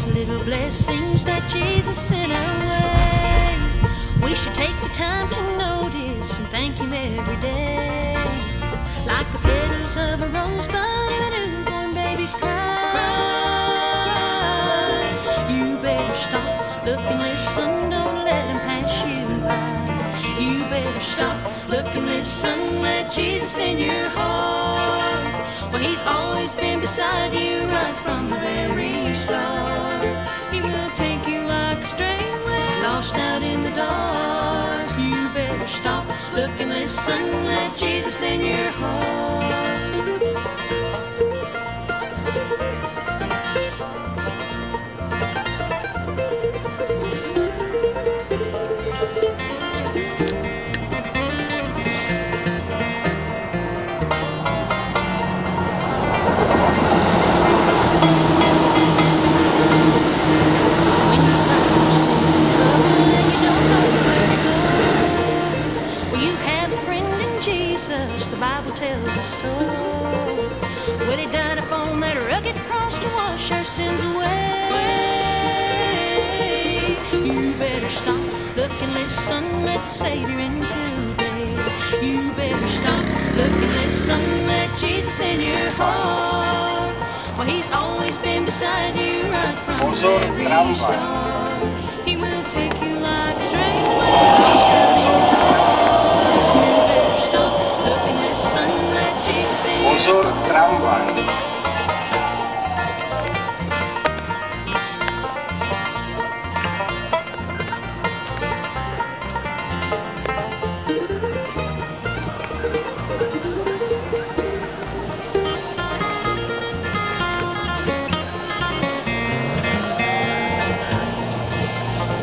precious little blessings that Jesus sent our way. We should take the time to notice and thank Him every day. Like the petals of a rosebud in a newborn baby's cry. You better stop, look and listen, don't let Him pass you by. You better stop, look and listen, let Jesus in your heart. Well, He's always been beside you right from the very start. He will take you like a stray lost out in the dark. You better stop, look and listen, let Jesus in your heart. The Bible tells us so. Well, He died upon that rugged cross to wash our sins away. You better stop, look and listen, let the Savior in today. You better stop, look and listen, let Jesus in your heart. Well, He's always been beside you right from the very start. He will take you like a stray lost out in the dark. You better stop, look and listen, let Jesus in your heart. Tramvaj.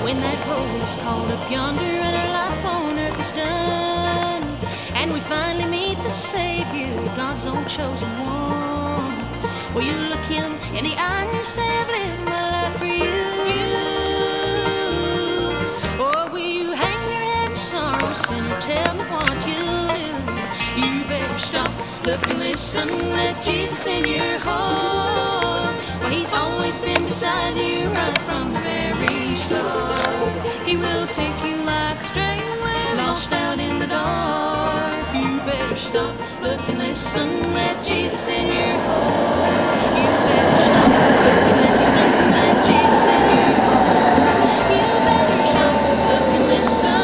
When that roll is called up yonder and our life on earth is done, and we finally meet the Savior, God's own chosen one, will you look Him in the eye and say, I've lived my life for you? Or will you hang your head in sorrow, sinner, tell me what you'll do? You better stop, look and listen, let Jesus in your heart. Well, He's always been beside you right from the very start. He will take you like a stray lost out in the dark. You better stop, look and listen, let Jesus in your heart. You better stop, look and listen, let Jesus in your heart. You better stop, look and listen.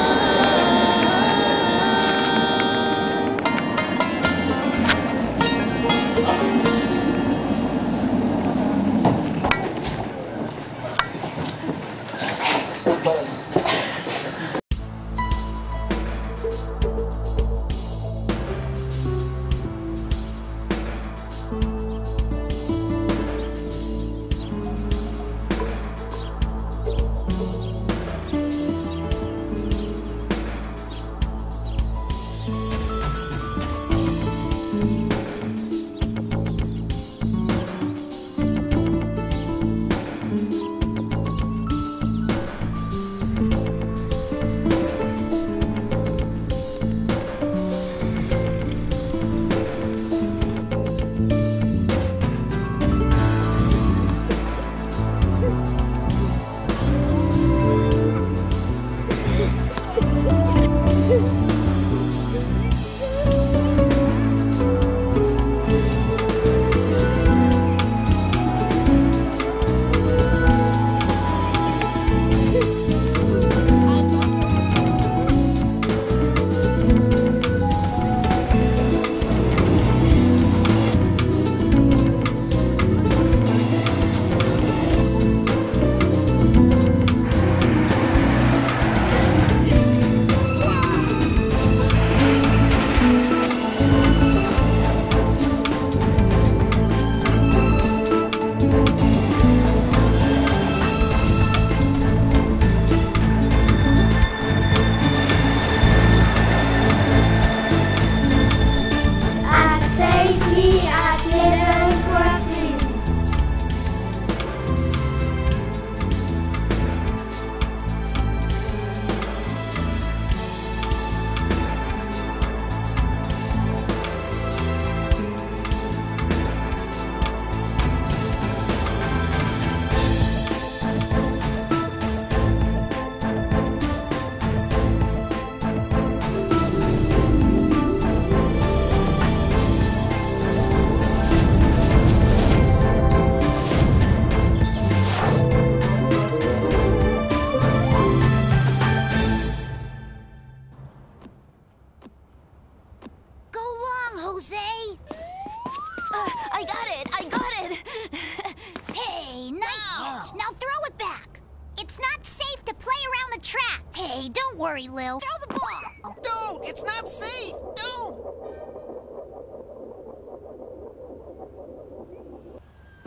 worry, Lil. Throw the ball. Don't! It's not safe! Don't!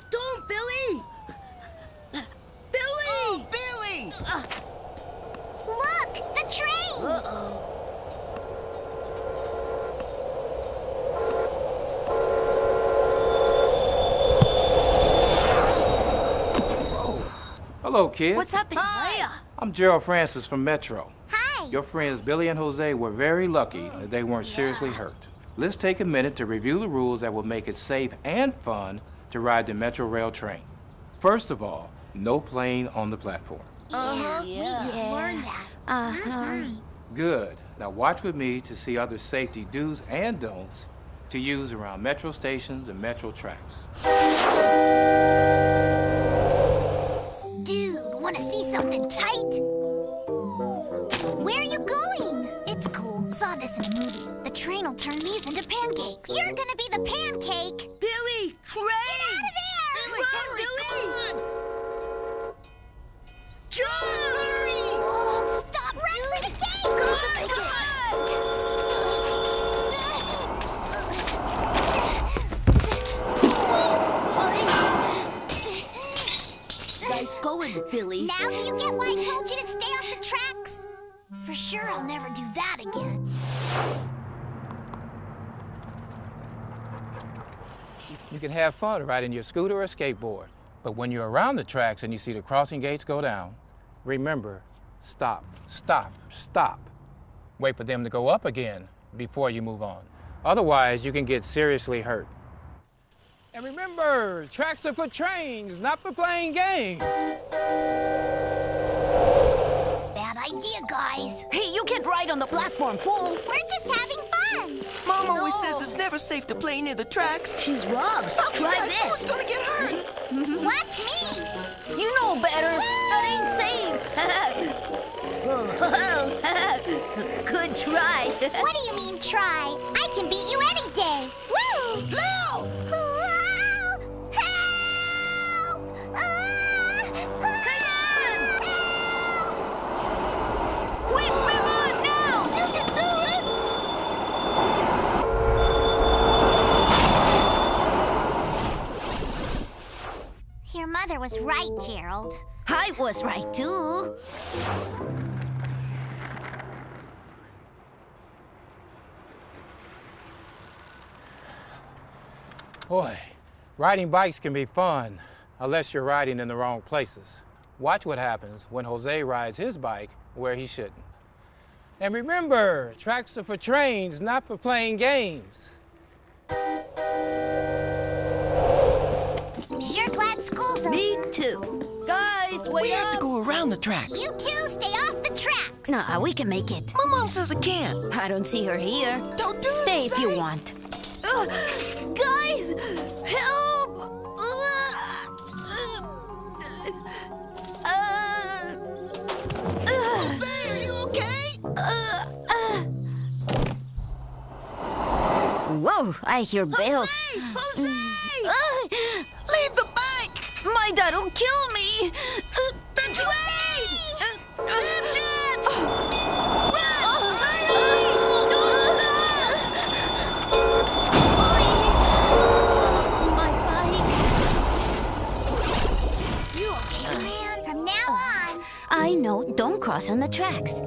Don't, Billy! Billy! Oh, Billy! Look! The train! Uh-oh. Hello, kids. What's happening? Hi. I'm Gerald Francis from Metro. Hi. Your friends Billy and Jose were very lucky that they weren't seriously hurt. Let's take a minute to review the rules that will make it safe and fun to ride the Metro Rail train. First of all, no playing on the platform. We just learned that. Good. Now watch with me to see other safety do's and don'ts to use around Metro stations and Metro tracks. Dude, wanna see something tight? Where are you going? It's cool. Saw this in a movie. The train will turn these into pancakes. You're gonna be the pancake. Billy! Train! Get out of there! Billy, hurry! Come on! John! Hurry! Oh, stop! Run for the gate! Nice going, Billy. Now do you get why I told you to stay off the tracks? For sure I'll never do that again. You can have fun riding your scooter or skateboard, but when you're around the tracks and you see the crossing gates go down, remember, stop, stop, stop. Wait for them to go up again before you move on. Otherwise, you can get seriously hurt. And remember, tracks are for trains, not for playing games. Bad idea, guys. Hey, you can't ride on the platform, fool. We're just having fun. Mom always says it's never safe to play near the tracks. She's wrong. Stop, try Guys, someone's this. gonna get hurt! Watch me. You know better. That ain't safe. Good try. What do you mean, try? I can beat you any day. Woo! Lil! Whoa! Help! Help! Quick, move on now. You can do it! Your mother was right, Gerald. I was right, too. Boy, riding bikes can be fun, unless you're riding in the wrong places. Watch what happens when Jose rides his bike where he shouldn't. And remember, tracks are for trains, not for playing games. I'm sure glad school's over. Me too. Guys, We wait have to up. go around the tracks. You two stay off the tracks. Nah, we can make it. My mom says I can't. I don't see her here. Don't do it, Stay if you Jose. want. Guys, help! Jose, are you okay? Whoa, I hear bells. Jose! Leave the bike! My dad'll kill me. The train! Catch it! My bike. You okay, man? From now on. I know, don't cross on the tracks.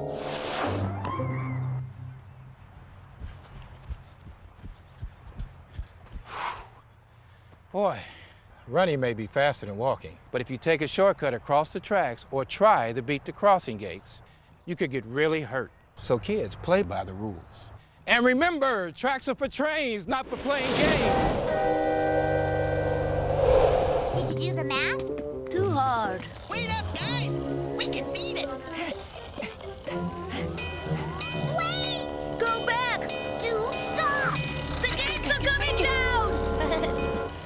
Boy, running may be faster than walking, but if you take a shortcut across the tracks or try to beat the crossing gates, you could get really hurt. So kids, play by the rules. And remember, tracks are for trains, not for playing games. Did you do the math? Too hard. Wait up, guys! We can beat it! Wait! Go back! Dude, stop! The gates are coming down!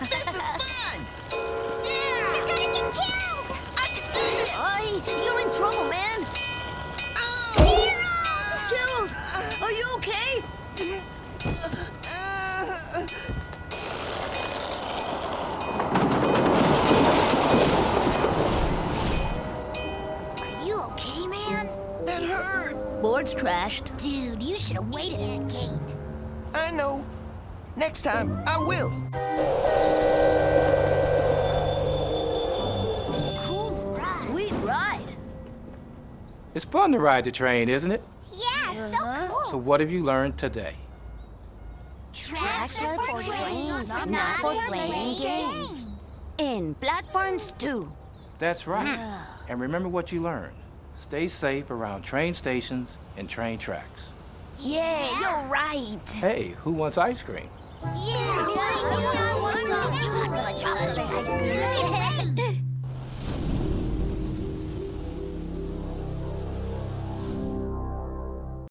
This is fun! You're gonna get killed! I can do this! You're in trouble, man. Gerald, are you okay? Are you okay? trashed. Dude, you should have waited at the gate. I know. Next time, I will. Cool ride. Sweet ride. It's fun to ride the train, isn't it? Yeah, it's so cool. So what have you learned today? Tracks are for trains, not for playing games. And platforms too. That's right. And remember what you learned. Stay safe around train stations and train tracks. Yeah, you're right. Hey, who wants ice cream? Yeah, chocolate ice cream.